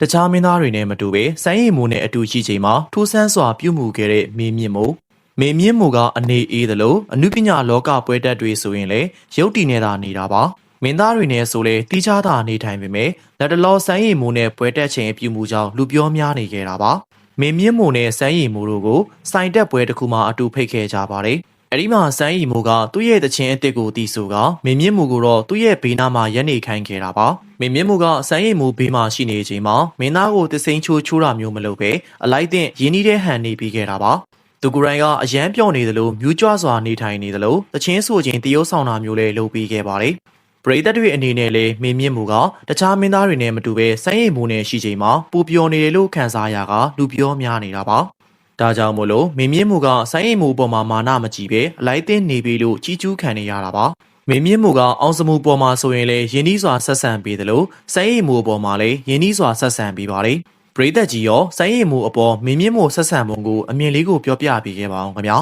တခြားမင်းသားတွေနဲ့မတူပဲဆိုင်းရီမိုနဲ့အတူရှိချိန်မှာထိုးဆန်းစွာပြုမှုခဲ့တဲ့မင်းမြင့်မို့မေမြင့်မိုကအနေအေးသလိုအနုပညာလောကပွဲတက်တွေဆိုရင်လည်းရုပ်တည်နေတာနေတာပါမင်းသားတွေနဲ့ဆိုလေတီးခြားတာနေထိုင်ပေမဲ့လက်တလောဆိုင်းရီမိုနဲ့ပွဲတက်ချိန်အပြုမှုကြောင့်လူပြောများနေခဲ့တာပါမင်းမြင့်မိုနဲ့ဆိုင်းရီမိုတို့ကိုစိုင်တက်ပွဲတစ်ခုမှအတူဖိတ်ခဲ့ကြပါတယ်အဲ့ဒီမှာဆိုင်းရီမိုကသူ့ရဲ့တခြင်းအစ်စ်ကိုတီးဆိုကမင်းမြင့်မိုကိုတော့သူ့ရဲ့ဘေးနားမှာရက်နေခိုင်းခဲ့တာပါမင်းမြင့်မိုကဆိုင်းရီမိုဘေးမှာရှိနေချိန်မှာမင်းသားကိုတစိမ့်ချိုးတာမျိုးမလုပ်ပဲအလိုက်တဲ့ရင်းနှီးတဲ့ဟန်နေပြီးခဲ့တာပါသူကိုယ်တိုင်ကအရန်ပြော့နေသလိုမြူးကြွစွာနေထိုင်နေသလိုတခြင်းဆိုခြင်းတရုပ်ဆောင်တာမျိုးလည်းလုပ်ပြီးခဲ့ပါတယ်ပရိသတ်တွေအနေနဲ့လည်းမင်းမြင့်မိုကတခြားမင်းသားတွေနဲ့မတူပဲဆိုင်းရီမိုနဲ့ရှိချိန်မှာပူပျော်နေတယ်လို့ခံစားရကလူပြောများနေတာပါဒါကြောင့်မို့လို့မင်းမြင့်မိုကဆိုင်းရီမိုပေါ်မှာမာနမကြည့်ပဲအလိုက်တဲ့နေပြီလို့ကြီးကျူးခံနေရတာပါမင်းမြင့်မိုကအောင်စမှုပေါ်မှာဆိုရင်လည်းယင်းနှီးစွာဆက်ဆံပေးတယ်လို့ဆိုင်းရီမိုပေါ်မှာလည်းယင်းနှီးစွာဆက်ဆံပေးပါတယ်ပရိသတ်ကြီးရောဆိုင်းရီမိုအပေါ်မင်းမြင့်မိုဆက်ဆံပုံကိုအမြင်လေးကိုပြောပြပေးခဲ့ပါအောင်ခင်ဗျာ